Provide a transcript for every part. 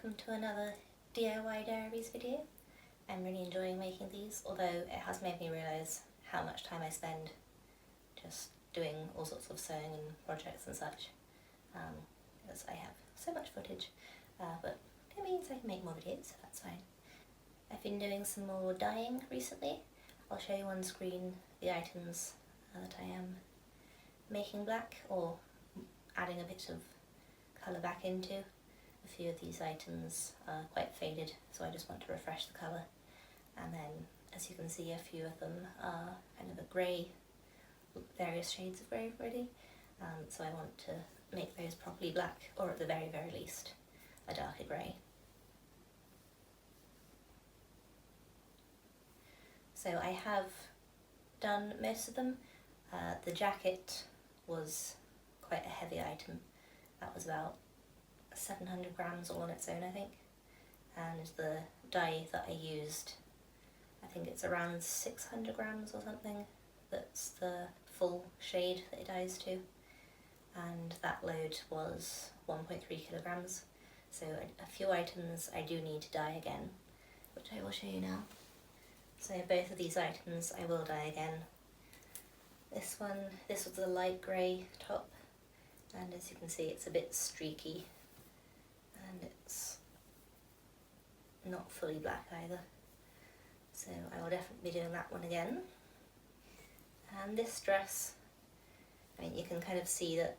welcome to another DIY Diaries video. I'm really enjoying making these, although it has made me realise how much time I spend just doing all sorts of sewing and projects and such, because I have so much footage, but it means I can make more videos, so that's fine. I've been doing some more dyeing recently. I'll show you on screen the items that I am making black, or adding a bit of colour back into. A few of these items are quite faded, so I just want to refresh the colour. And then, as you can see, a few of them are kind of a grey, various shades of grey really. So I want to make those properly black, or at the very, very least, a darker grey. So I have done most of them. The jacket was quite a heavy item. That was about 700 grams all on its own, I think. And the dye that I used, I think it's around 600 grams or something. That's the full shade that it dyes to. And that load was 1.3 kilograms. So a few items I do need to dye again, which I will show you now. So both of these items I will dye again. This was the light grey top, and as you can see it's a bit streaky and it's not fully black either. So I will definitely be doing that one again. And this dress, I mean, you can kind of see that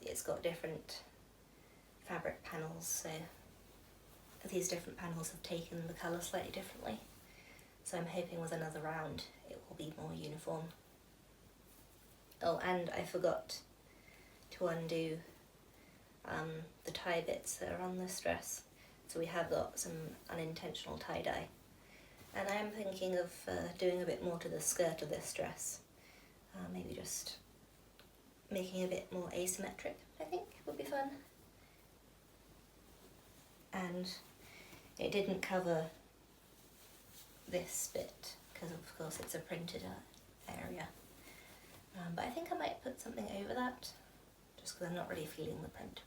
it's got different fabric panels, so these different panels have taken the colour slightly differently. So I'm hoping with another round it will be more uniform. Oh, and I forgot to undo the tie bits that are on this dress. So we have got some unintentional tie-dye. And I am thinking of doing a bit more to the skirt of this dress. Maybe just making it a bit more asymmetric, I think would be fun. And it didn't cover this bit, because of course it's a printed area. But I think I might put something over that, just because I'm not really feeling the print.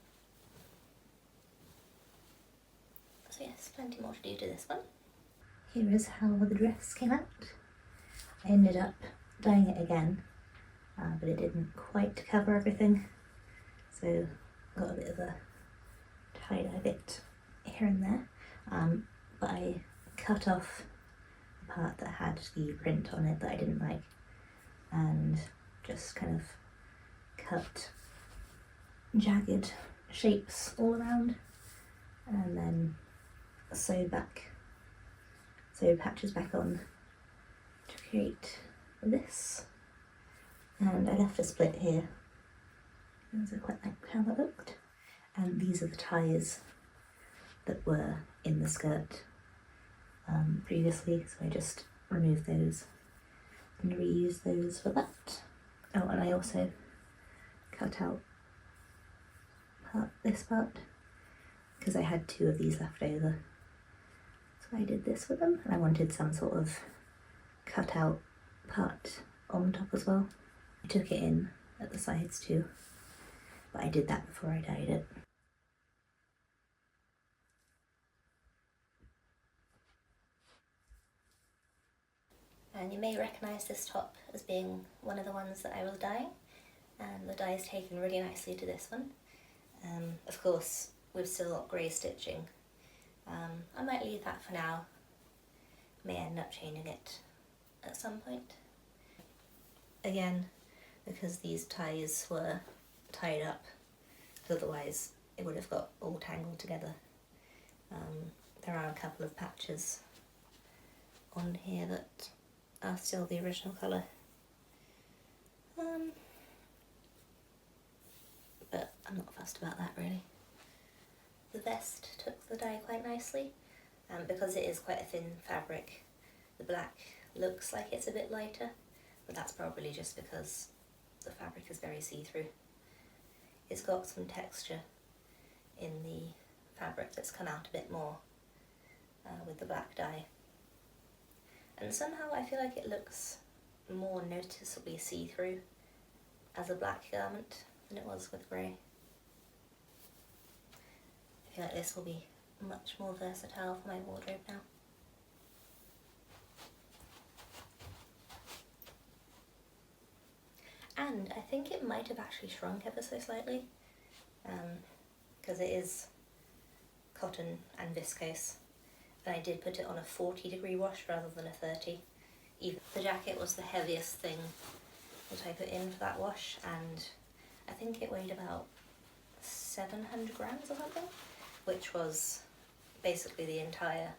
So yes, plenty more to do to this one. Here is how the dress came out. I ended up dyeing it again, but it didn't quite cover everything. So got a bit of a tie-dye bit here and there. But I cut off the part that had the print on it that I didn't like, and just kind of cut jagged shapes all around, and then sewed patches back on to create this. And I left a split here because I quite like how that looked. And these are the ties that were in the skirt previously, so I just removed those and reused those for that. Oh, and I also cut out this part because I had two of these left over. So I did this with them, and I wanted some sort of cut out part on top as well. I took it in at the sides too, but I did that before I dyed it. And you may recognise this top as being one of the ones that I was dyeing, and the dye is taken really nicely to this one. Of course, we've still got grey stitching. I might leave that for now, may end up changing it at some point. Again, because these ties were tied up, otherwise it would have got all tangled together. There are a couple of patches on here that are still the original colour. But I'm not fussed about that really. The vest took the dye quite nicely, because it is quite a thin fabric. The black looks like it's a bit lighter, but that's probably just because the fabric is very see-through. It's got some texture in the fabric that's come out a bit more with the black dye. And somehow I feel like it looks more noticeably see-through as a black garment than it was with grey. I feel like this will be much more versatile for my wardrobe now. And I think it might have actually shrunk ever so slightly, because it is cotton and viscose, and I did put it on a 40-degree wash rather than a 30. Even the jacket was the heaviest thing that I put in for that wash, and I think it weighed about 700 grams or something, which was basically the entire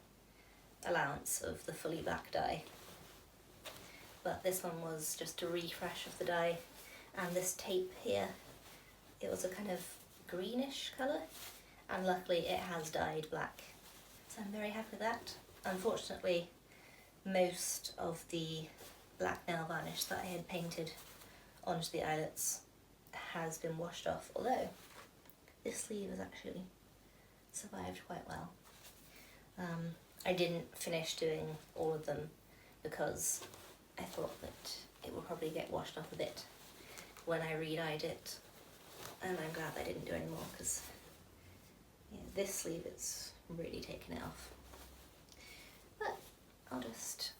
allowance of the fully black dye. But this one was just a refresh of the dye, and this tape here, it was a kind of greenish colour, and luckily it has dyed black, so I'm very happy with that. Unfortunately, most of the black nail varnish that I had painted onto the eyelets has been washed off, although this sleeve has actually survived quite well. I didn't finish doing all of them because I thought that it will probably get washed off a bit when I re-dyed it, and I'm glad I didn't do any more, because this sleeve it's really taken it off. But I'll just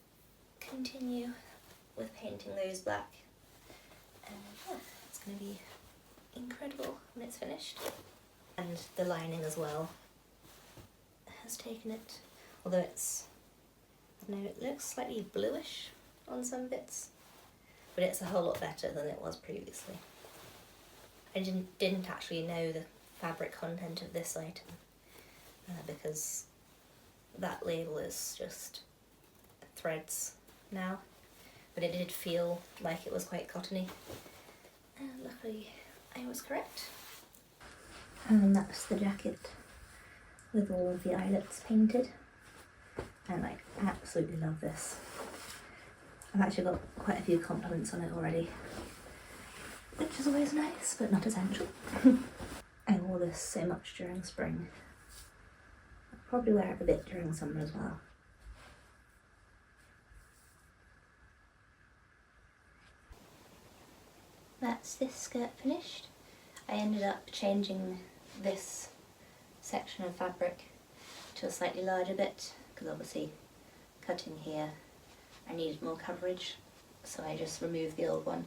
continue with painting those black, and yeah, it's going to be incredible when it's finished. And the lining as well has taken it, although it's, I don't know, it looks slightly bluish on some bits, but it's a whole lot better than it was previously. I didn't actually know the fabric content of this item, because that label is just threads now, but it did feel like it was quite cottony, and luckily I was correct. And that's the jacket with all of the eyelets painted, and I absolutely love this. I've actually got quite a few compliments on it already, which is always nice, but not essential. I wore this so much during spring. I'll probably wear it a bit during summer as well. That's this skirt finished. I ended up changing this section of fabric to a slightly larger bit, because obviously cutting here I needed more coverage, so I just removed the old one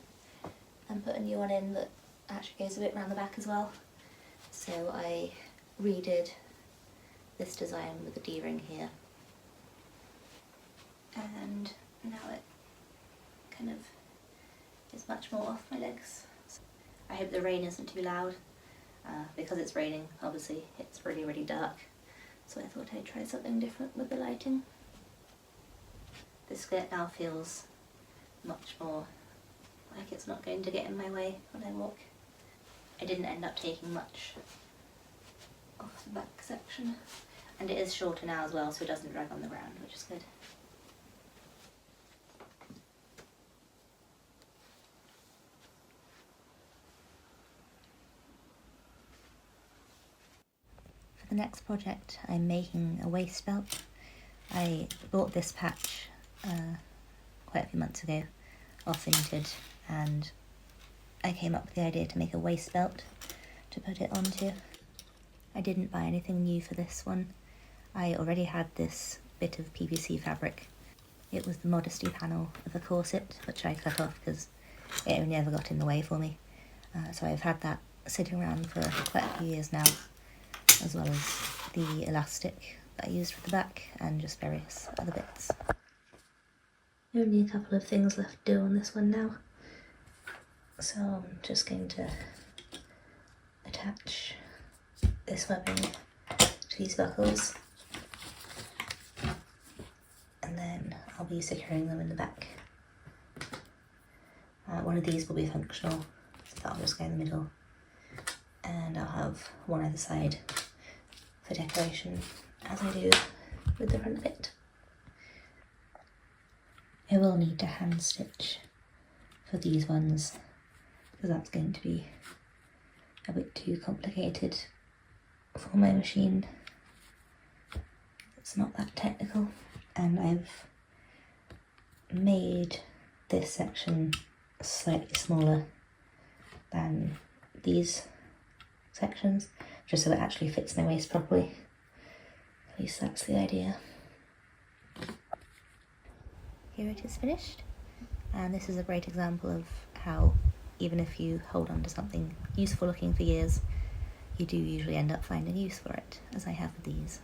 and put a new one in that actually goes a bit around the back as well. So I redid this design with the D-ring here, and now it kind of is much more off my legs. I hope the rain isn't too loud, because it's raining, obviously it's really, really dark, so I thought I'd try something different with the lighting. This skirt now feels much more like it's not going to get in my way when I walk. I didn't end up taking much off the back section, and it is shorter now as well, so it doesn't drag on the ground, which is good. For the next project, I'm making a waist belt. I bought this patch quite a few months ago off Vinted, and I came up with the idea to make a waist belt to put it onto. I didn't buy anything new for this one. I already had this bit of PVC fabric. It was the modesty panel of a corset, which I cut off because it only ever got in the way for me. So I've had that sitting around for quite a few years now, as well as the elastic that I used for the back and just various other bits. Only a couple of things left to do on this one now, so I'm just going to attach this webbing to these buckles, and then I'll be securing them in the back. One of these will be functional, so that'll just go in the middle, and I'll have one either side for decoration, as I do with the front bit. I will need to hand stitch for these ones, because that's going to be a bit too complicated for my machine. It's not that technical, and I've made this section slightly smaller than these sections, just so it actually fits my waist properly. least that's the idea. Here it is finished, and this is a great example of how even if you hold on to something useful looking for years, you do usually end up finding use for it, as I have with these.